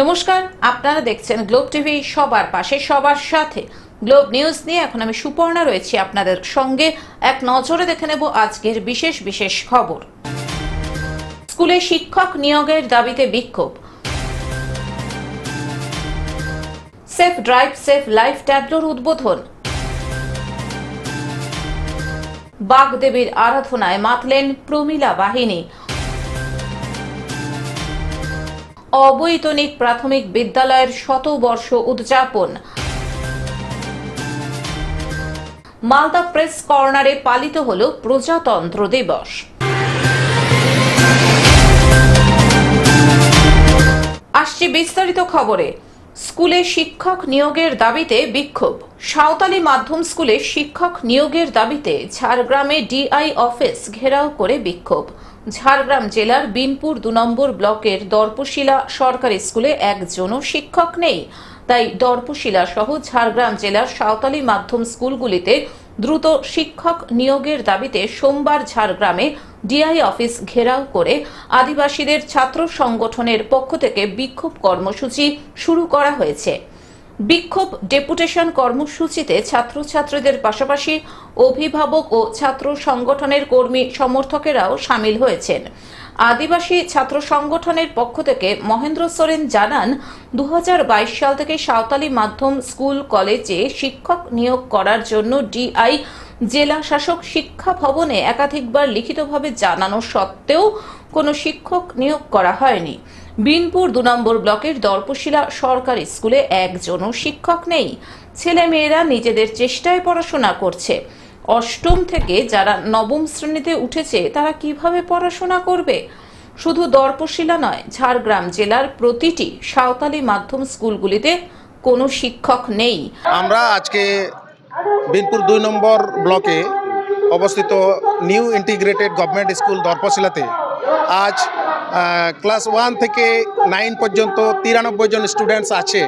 নমস্কার, আপনারা দেখছেন গ্লোব টিভি, সবার পাশে সবার সাথে। গ্লোব নিউজ নিয়ে এখন আমি সুপর্ণা রয়েছি আপনাদের সঙ্গে। এক নজরে দেখে নেব আজকের বিশেষ বিশেষ খবর। স্কুলে শিক্ষক নিয়োগের দাবিতে বিক্ষোভ। সেফ ড্রাইভ সেভ লাইফ ট্যাবলোর উদ্বোধন। বাগদেবীর আরাধনায় মাতলেন প্রমীলা বাহিনী। অবৈতনিক প্রাথমিক বিদ্যালয়ের শতবর্ষ উদযাপন। মালদা প্রেস কর্নারে পালিত হল প্রজাতন্ত্র দিবস। আসছে বিস্তারিত খবরে। স্কুলে শিক্ষক নিয়োগের দাবিতে বিক্ষোভ। সাঁওতালি মাধ্যম স্কুলে শিক্ষক নিয়োগের দাবিতে ঝাড়গ্রামে ডিআই অফিস ঘেরাও করে বিক্ষোভ। ঝাড়গ্রাম জেলার বিনপুর ২ নম্বর ব্লকের দর্পশিলা সরকারি স্কুলে একজনও শিক্ষক নেই। তাই দর্পশিলা সহ ঝাড়গ্রাম জেলার সাঁওতালি মাধ্যম স্কুলগুলিতে দ্রুত শিক্ষক নিয়োগের দাবিতে সোমবার ঝাড়গ্রামে ডিআই অফিস ঘেরাও করে আদিবাসীদের ছাত্র সংগঠনের পক্ষ থেকে বিক্ষোভ কর্মসূচি শুরু করা হয়েছে। বিক্ষোভ ডেপুটেশন কর্মসূচিতে ছাত্রছাত্রীদের পাশাপাশি অভিভাবক ও ছাত্র সংগঠনের কর্মী সমর্থকেরাও সামিল হয়েছেন। আদিবাসী ছাত্র সংগঠনের পক্ষ থেকে মহেন্দ্র সোরেন জানান, ২০২২ সাল থেকে সাঁওতালি মাধ্যম স্কুল কলেজে শিক্ষক নিয়োগ করার জন্য ডিআই জেলা শাসক শিক্ষা ভবনে একাধিকবার লিখিতভাবে জানানো সত্ত্বেও কোনো শিক্ষক নিয়োগ করা হয়নি। বিনপুর ২ নম্বর ব্লকের দর্পশিলা সরকারি স্কুলে একজনও শিক্ষক নেই। ছেলে মেয়েরা নিজেদের চেষ্টায় পড়াশোনা করছে। অষ্টম থেকে যারা নবম শ্রেণীতে উঠেছে তারা কিভাবে পড়াশোনা করবে? শুধু দর্পশিলা নয়, ঝাড়গ্রাম জেলার প্রতিটি সাঁওতালি মাধ্যম স্কুলগুলিতে কোনো শিক্ষক নেই। আমরা আজকে বিনপুর ২ নম্বর ব্লকে অবস্থিত নিউ ইন্টিগ্রেটেড গভর্নমেন্ট স্কুল দর্পশিলাতে আজ ক্লাস 1 থেকে 9 পর্যন্ত 93 জন স্টুডেন্টস আছে,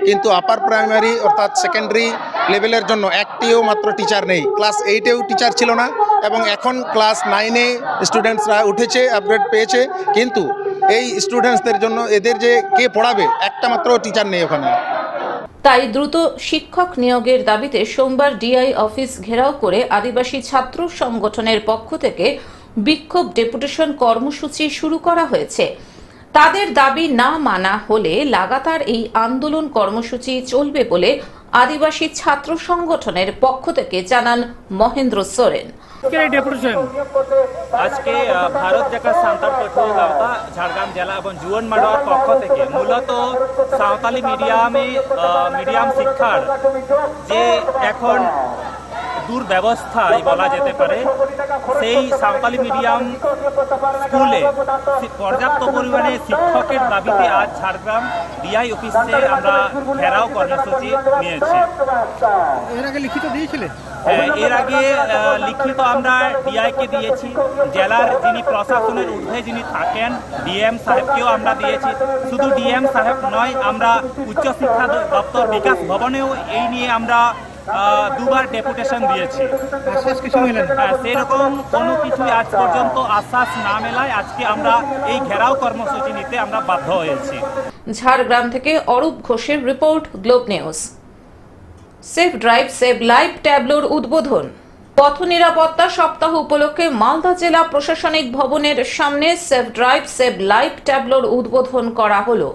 কিন্তু আপার প্রাইমারি অর্থাৎ সেকেন্ডারি লেভেলের জন্য একটিও মাত্র টিচার নেই। ক্লাস 8এও টিচার ছিল না এবং এখন ক্লাস 9-এ স্টুডেন্টসরা উঠেছে, আপগ্রেড পেয়েছে, কিন্তু এই স্টুডেন্টসদের জন্য এদের যে কে পড়াবে একটা মাত্র টিচার নেই ওখানে। তাই দ্রুত শিক্ষক নিয়োগের দাবিতে সোমবার ডিআই অফিস ঘেরাও করে আদিবাসী ছাত্র সংগঠনের পক্ষ থেকে বিক্ষোভ ডেপুটেশন কর্মসূচি শুরু করা হয়েছে। তাদের দাবি না মানা হলে লাগাতার এই আন্দোলন কর্মসূচি চলবে বলে আদিবাসী ছাত্র সংগঠনের পক্ষ থেকে জানান মহেন্দ্র সোরেন। আজকে ভারত জাকাত সাঁওতাল পাঠুয়া গাওতা ঝাড়গ্রাম জেলা এবং জুয়ন মাডোয়ার পক্ষ থেকে মূলত সাঁওতালি মিডিয়াম শিক্ষার যে এখন দুর্ব্যবস্থাই বলা যেতে পারে, সেই সাঁওতালি মিডিয়াম স্কুলে পর্যাপ্ত পরিমাণে শিক্ষকের দাবিতে আজ ঝাড়গ্রাম ডিআই অফিসে আমরা ঘেরাও কর্মসূচি নিয়েছি। এর আগে লিখিত দিয়েছিলেন? হ্যাঁ, এর আগে লিখিত আমরা ডিআইকে দিয়েছি। জেলার যিনি প্রশাসনের ঊর্ধ্বে যিনি থাকেন ডিএম সাহেবকেও আমরা দিয়েছি। শুধু ডিএম সাহেব নয়, আমরা উচ্চশিক্ষা দপ্তর বিকাশ ভবনেও এই নিয়ে আমরা 2বার ডেপুটেশন দিয়েছি। সেরকম কোনো কিছুই আজ পর্যন্ত আশ্বাস না মেলায় আজকে আমরা এই ঘেরাও কর্মসূচি নিতে আমরা বাধ্য হয়েছি। ঝাড়গ্রাম থেকে অরূপ ঘোষের report, globe news. Safe drive save life ট্যাবলোর উদ্বোধন। পথ নিরাপত্তা সপ্তাহ উপলক্ষে মালদা জেলা প্রশাসনিক ভবনের সামনে সেফ ড্রাইভ সেভ লাইফ ট্যাবলোর উদ্বোধন করা হলো।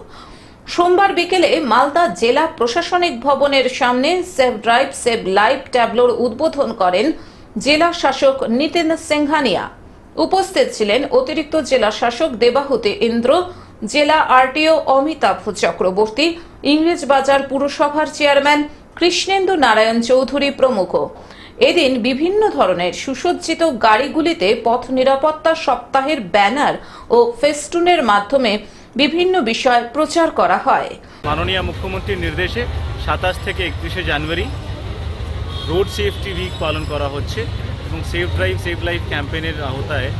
সোমবার বিকেলে মালদা জেলা প্রশাসনিক ভবনের সামনে সেফ ড্রাইভ সেভ লাইফ ট্যাবলোর উদ্বোধন করেন জেলা শাসক নিতিন সিংহানিয়া। উপস্থিত ছিলেন অতিরিক্ত জেলা শাসক দেবাহুতি ইন্দ্র, জেলা আরটিও অমিতাভ চক্রবর্তী, ইংরেজবাজার পুরসভার চেয়ারম্যান কৃষ্ণেন্দু নারায়ণ চৌধুরী প্রমুখ। এদিন বিভিন্ন ধরনের সুসজ্জিত গাড়িগুলিতে পথ নিরাপত্তা সপ্তাহের ব্যানার ও ফেস্টুনের মাধ্যমে বিভিন্ন বিষয় প্রচার করা হয়। মাননীয় মুখ্যমন্ত্রীর নির্দেশে 27 থেকে 31শে জানুয়ারি রোড সেফটি উইক পালন করা হচ্ছে এবং সেফ ড্রাইভ সেভ লাইফ ক্যাম্পেইনের আওতায়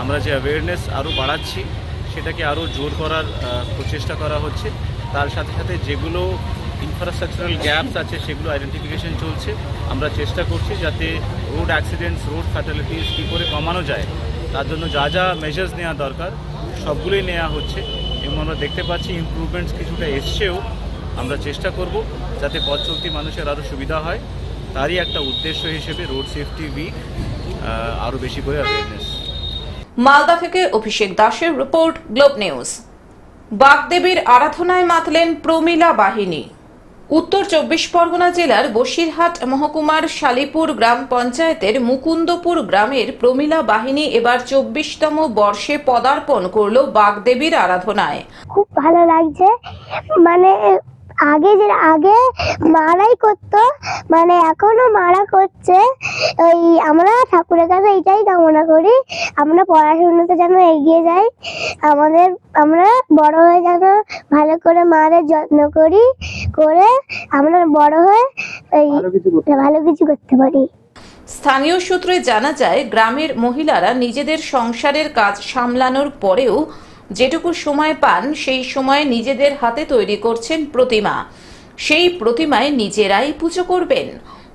আমরা যে অ্যাওয়ারনেস আরও বাড়াচ্ছি সেটাকে আরও জোর করার প্রচেষ্টা করা হচ্ছে। তার সাথে সাথে যেগুলো ইনফ্রাস্ট্রাকচারাল গ্যাপস আছে সেগুলো আইডেন্টিফিকেশন চলছে। আমরা চেষ্টা করছি যাতে রোড অ্যাক্সিডেন্টস, রোড ফ্যাটালিটিস কী করে কমানো যায়, তার জন্য যা যা মেজার্স নেওয়া দরকার সবগুলোই নেওয়া হচ্ছে এবং আমরা দেখতে পাচ্ছি ইমপ্রুভমেন্টস কিছুটা এসছেও। আমরা চেষ্টা করব যাতে পথ চলতি মানুষের আরও সুবিধা হয়, তারই একটা উদ্দেশ্য হিসেবে রোড সেফটি উইক আরও বেশি করে অ্যাওয়ারনেস। মালদা থেকে অভিষেক দাসের রিপোর্ট, গ্লোব নিউজ। বাগদেবীর আরাধনায় মাতলেন প্রমীলা বাহিনী। উত্তর 24 পরগনা জেলার বসিরহাট মহকুমার শালিপুর গ্রাম পঞ্চায়েতের মুকুন্দপুর গ্রামের প্রমীলা বাহিনী এবার 24তম বর্ষে পদার্পণ করল বাগদেবীর আরাধনায়। খুব ভালো লাগছে, মানে আগে মারাই করতো, মানে এখনো মারা করছে। ওই আমরা ঠাকুরের কাছে এটাই কামনা করি, আমরা পড়াশোনাতে যেন এগিয়ে যাই, আমরা বড় হয়ে যেন ভালো করে মায়ের যত্ন করি, করে আমরা বড় হয়ে ভালো কিছু করতে পারি। স্থানীয় সূত্রে জানা যায়, গ্রামের মহিলারা নিজেদের সংসারের কাজ সামলানোর পরেও যেটুকু সময় পান সেই সময়ে নিজেদের হাতে তৈরি করছেন প্রতিমা। সেই প্রতিমায় নিজেরাই পুজো করবেন।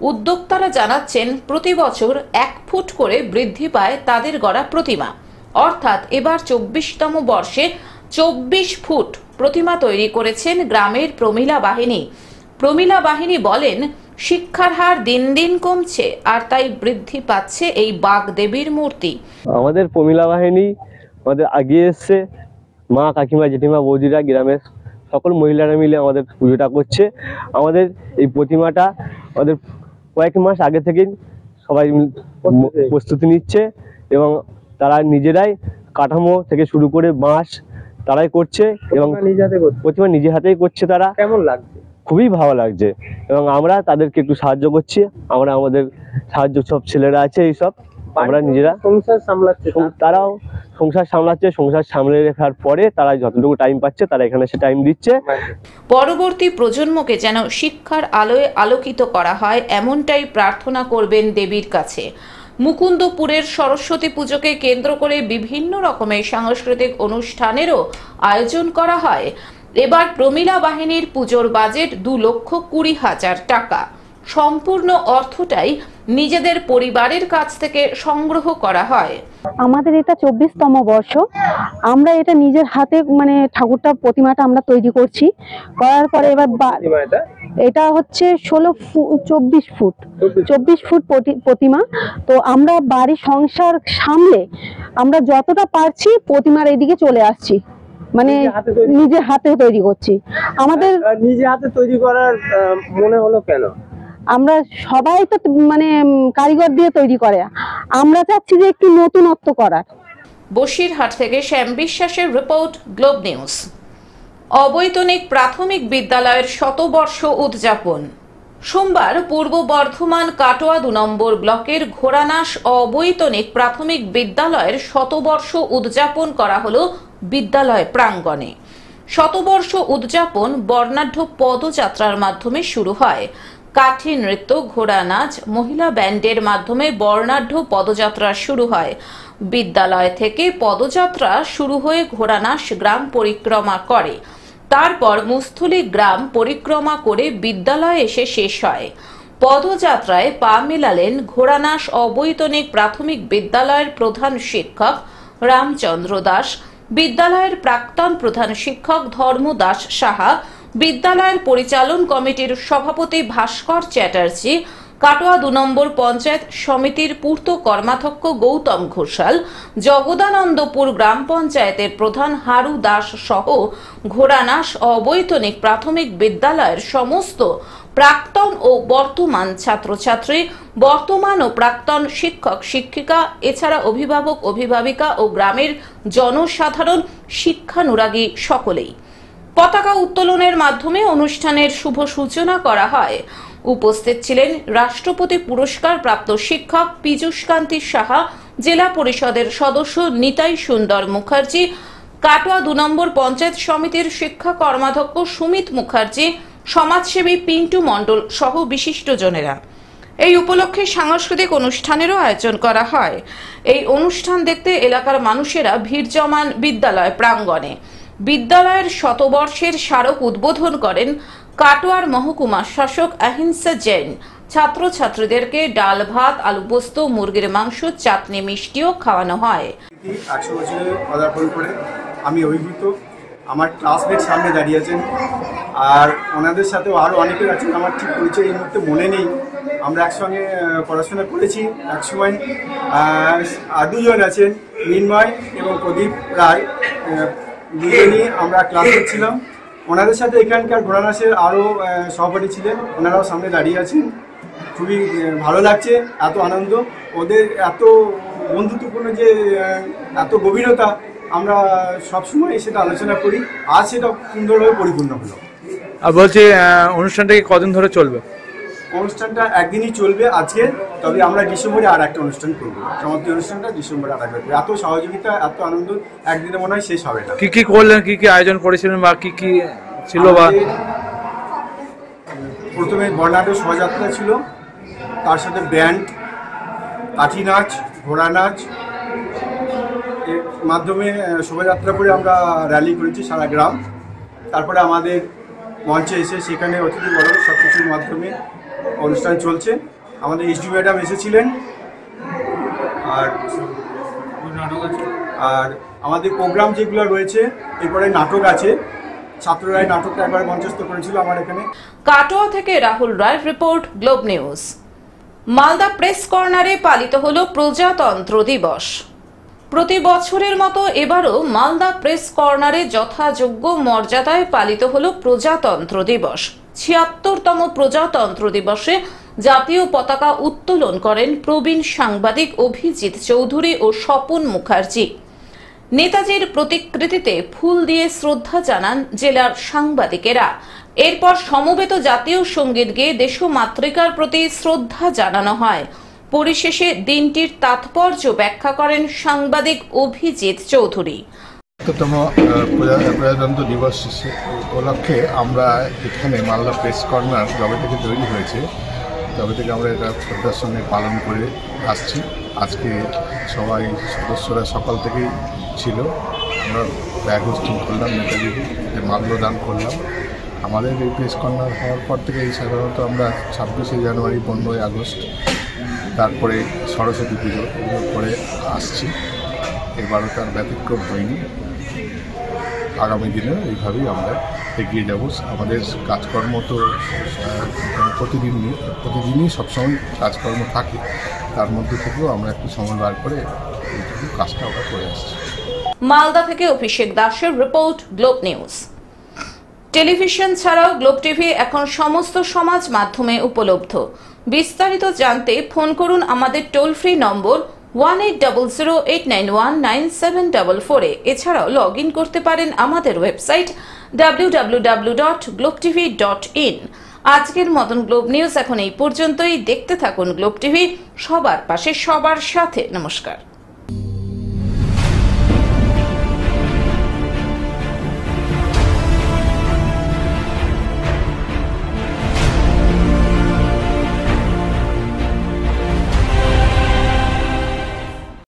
উদ্যোক্তারা জানাচ্ছেন, প্রতি বছর 1 ফুট করে বৃদ্ধি পায় তাদের গড়া প্রতিমা। অর্থাৎ এবার 24তম বর্ষে 24 ফুট প্রতিমা তৈরি করেছেন গ্রামের প্রমীলা বাহিনী। প্রমীলা বাহিনী বলেন, শিক্ষার হার দিন দিন কমছে, আর তাই বৃদ্ধি পাচ্ছে এই বাগদেবীর মূর্তি। আমাদের প্রমীলা বাহিনী আমাদের আগিয়ে এসছে, মা কাকিমা জেঠিমা বৌদিরা গ্রামের সকল মহিলারা মিলে আমাদের পুজোটা করছে। আমাদের এই প্রতিমাটা আমাদের কয়েক মাস আগে থেকেই সবাই প্রস্তুতি নিচ্ছে এবং তারা নিজেরাই কাঠামো থেকে শুরু করে বাঁশ তারাই করছে এবং প্রতিমা নিজে হাতেই করছে। তারা কেমন লাগছে? খুবই ভালো লাগছে এবং আমরা তাদেরকে একটু সাহায্য করছি। আমরা আমাদের সাহায্য সব ছেলেরা আছে, এইসব আমরা নিজেরা সংসার সামলাচ্ছে, তারাও সংসার সামলাচ্ছে। সংসার সামলে রাখার পরে তারা যতটুকু টাইম পাচ্ছে তারা এখানে সে টাইম দিচ্ছে। পরবর্তী প্রজন্মকে যেন শিক্ষার আলোয় আলোকিত করা হয়, এমনটাই প্রার্থনা করবেন দেবীর কাছে। মুকুন্দপুরের সরস্বতী পুজোকে কেন্দ্র করে বিভিন্ন রকমের সাংস্কৃতিক অনুষ্ঠানেরও আয়োজন করা হয়। এবার প্রমীলা বাহিনীর পুজোর বাজেট 2,20,000 টাকা। সম্পূর্ণ অর্থটাই নিজেদের পরিবারের কাছ থেকে সংগ্রহ করা হয়। আমাদের এটা 24তম বর্ষ। আমরা এটা নিজের হাতে মানে ঠাকুরটা প্রতিমাটা আমরা তৈরি করছি। করার পরে এবার এটা হচ্ছে 24 ফুট প্রতিমা। তো আমরা বাড়ি সংসার সামলে আমরা যতটা পারছি প্রতিমার এদিকে চলে আসছি, মানে নিজে হাতে তৈরি করছি। আমাদের নিজে হাতে তৈরি করার মনে হলো কেন? আমরা সবাই তো মানে কারিগর দিয়ে তৈরি করে, আমরা চাচ্ছি যে একটু নতুনত্ব করার। বসিরহাট থেকে শ্যাম বিশ্বাসের রিপোর্ট, গ্লোব নিউজ। অবৈতনিক প্রাথমিক বিদ্যালয়ের শতবর্ষ উদযাপন। সোমবার পূর্ব বর্ধমান কাটোয়া 2 নম্বর ব্লকের ঘোড়ানাশ অবৈতনিক প্রাথমিক বিদ্যালয়ের শতবর্ষ উদযাপন করা হলো বিদ্যালয় প্রাঙ্গণে। শতবর্ষ উদযাপন বর্ণাঢ্য পদযাত্রার মাধ্যমে শুরু হয়। কাঠি নৃত্য, ঘোড়া নাচ, মহিলা ব্যান্ডের মাধ্যমে বর্ণাঢ্য পদযাত্রা শুরু হয়। বিদ্যালয় থেকে পদযাত্রা শুরু হয়ে ঘোড়ানাশ গ্রাম পরিক্রমা করে। তারপর মুস্থলী গ্রাম পরিক্রমা করে বিদ্যালয়ে এসে শেষ হয়। পদযাত্রায় পা মেলালেন ঘোড়ানাশ অবৈতনিক প্রাথমিক বিদ্যালয়ের প্রধান শিক্ষক রামচন্দ্র দাস, বিদ্যালয়ের প্রাক্তন প্রধান শিক্ষক ধর্মদাস সাহা, বিদ্যালয়ের পরিচালন কমিটির সভাপতি ভাস্কর চ্যাটার্জি, কাটোয়া 2 নম্বর পঞ্চায়েত সমিতির পূর্ত কর্মাধ্যক্ষ গৌতম ঘোষাল, জগদানন্দপুর গ্রাম পঞ্চায়েতের প্রধান হারু দাস সহ ঘোড়ানাশ অবৈতনিক প্রাথমিক বিদ্যালয়ের সমস্ত প্রাক্তন ও বর্তমান ছাত্রছাত্রী, বর্তমান ও প্রাক্তন শিক্ষক শিক্ষিকা, এছাড়া অভিভাবক অভিভাবিকা ও গ্রামের জনসাধারণ, শিক্ষানুরাগী সকলেই পতাকা উত্তোলনের মাধ্যমে অনুষ্ঠানের শুভ সূচনা করা হয়। উপস্থিত ছিলেন রাষ্ট্রপতি পুরস্কার প্রাপ্ত শিক্ষক পীযূষকান্তি সাহা, জেলা পরিষদের সদস্য নিতাই সুন্দর মুখার্জি, কাটোয়া 2 নম্বর পঞ্চায়েত সমিতির শিক্ষা কর্মাধ্যক্ষ সুমিত মুখার্জি, সমাজসেবী পিন্টু মণ্ডল সহ বিশিষ্টজনেরা। এই উপলক্ষে সাংস্কৃতিক অনুষ্ঠানেরও আয়োজন করা হয়। এই অনুষ্ঠান দেখতে এলাকার মানুষেরা ভিড় জমান বিদ্যালয় প্রাঙ্গণে। বিদ্যালয়ের শতবর্ষের স্মারক উদ্বোধন করেন কাটোয়ার মহকুমা শাসক আহিংসা জৈন। ছাত্রছাত্রীদেরকে ডাল ভাত, আলু পোস্ত, মুরগির মাংস, চাটনি, মিষ্টিও খাওয়ানো হয়। 100 বছরে পদার্পণ করে আমি অভিভূত আমার ক্লাসমেট সামনে দাঁড়িয়ে আছেন, আর ওনাদের সাথেও আরও অনেকে আছেন, আমার ঠিক পরিচয় এই মুহূর্তে মনে নেই। আমরা একসঙ্গে পড়াশোনা করেছি একসময়। আর দুজন আছেন, মিনময় এবং প্রদীপ রায়, দুজনই আমরা ক্লাসমেট ছিলাম। ওনাদের সাথে এখানকার ঘোড়ানাচের আরও সহপাঠী ছিলেন, ওনারাও সামনে দাঁড়িয়ে আছেন। খুবই ভালো লাগছে, এত আনন্দ, ওদের এত বন্ধুত্বপূর্ণ যে এত গভীরতা আমরা সবসময় সেটা আলোচনা করি, আজ সেটা সুন্দরভাবে পরিপূর্ণ হলো। আর বলছি অনুষ্ঠানটা কি কদিন ধরে চলবে? অনুষ্ঠানটা একদিনই চলবে আজকে, তবে আমরা ডিসেম্বরে আর একটা অনুষ্ঠান করবো। সমাপ্তি অনুষ্ঠানটা ডিসেম্বরে আর একটা। এত সহযোগিতা, এত আনন্দ একদিনে মনে হয় শেষ হবে না। কি কি করলেন, কি কি আয়োজন করেছিলেন বা কি কি ছিল? বা প্রথমে বর্ণাঢ্য শোভাযাত্রা ছিল, তার সাথে ব্যান্ড, কাঠি নাচ, ঘোড়া নাচ, এর মাধ্যমে শোভাযাত্রা করে আমরা র্যালি করেছি সারা গ্রাম। তারপরে আমাদের মঞ্চে এসে সেখানে অতিথি বরণ সব কিছুর মাধ্যমে অনুষ্ঠান চলছে। আমাদের এসডি ম্যাডাম এসেছিলেন, আর আমাদের প্রোগ্রাম যেগুলো রয়েছে, এরপরে নাটক আছে, ছাত্ররাই নাটকটা একবার মঞ্চস্থ করেছিল আমার এখানে। কাটোয়া থেকে রাহুল রায়ের report, globe news. Malda press কর্নারে পালিত হলো প্রজাতন্ত্র দিবস। প্রতি বছরের মতো এবারও মালদা প্রেস কর্নারে যথাযোগ্য মর্যাদায় পালিত হলো প্রজাতন্ত্র দিবস। ৭৬তম প্রজাতন্ত্র দিবসে জাতীয় পতাকা উত্তোলন করেন প্রবীণ সাংবাদিক অভিজিৎ চৌধুরী ও স্বপন মুখার্জি। নেতাজির প্রতিকৃতিতে ফুল দিয়ে শ্রদ্ধা জানান জেলার সাংবাদিকেরা। এরপর সমবেত জাতীয় সঙ্গীত গেয়ে দেশমাতৃকার প্রতি শ্রদ্ধা জানানো হয়। পরিশেষে দিনটির তাৎপর্য ব্যাখ্যা করেন সাংবাদিক অভিজিৎ চৌধুরী। ৭৬তম প্রজাতন্ত্র দিবস উপলক্ষে আমরা এখানে মালদা প্রেস কর্নার যবে থেকে তৈরি হয়েছে তবে থেকে আমরা এটা শ্রদ্ধার সঙ্গে পালন করে আসছি। আজকে সবাই সদস্যরা সকাল থেকেই ছিল, আমরা ব্যাগ হোস্টিং করলাম, নেতাজিকে মাল্যদান করলাম। আমাদের এই প্রেস কর্নার হওয়ার পর থেকেই সাধারণত আমরা ২৬শে জানুয়ারি, ১৫ই আগস্ট, তারপরে সরস্বতী পুজো এগুলো করে আসছি। এবারও তার ব্যতিক্রম হয়নি। আগামী দিনে এইভাবেই আমরা এগিয়ে যাব। আমাদের কাজকর্ম তো প্রতিদিনই সবসময় কাজকর্ম থাকে, তার মধ্যে থেকেও আমরা একটু সময় বার করে এইটুকু কাজটা আমরা করে আসছি। মালদা থেকে অভিষেক দাসের রিপোর্ট, গ্লোব নিউজ। টেলিভিশন ছাড়াও গ্লোব টিভি এখন সমস্ত সমাজ মাধ্যমে উপলব্ধ। বিস্তারিত জানতে ফোন করুন আমাদের টোল ফ্রি নম্বর 180089197744 এ। এছাড়াও লগ ইন করতে পারেন আমাদের ওয়েবসাইট www.globetv.in। আজকের মতন গ্লোব নিউজ এখন এই পর্যন্তই। দেখতে থাকুন গ্লোব টিভি, সবার পাশে সবার সাথে। নমস্কার।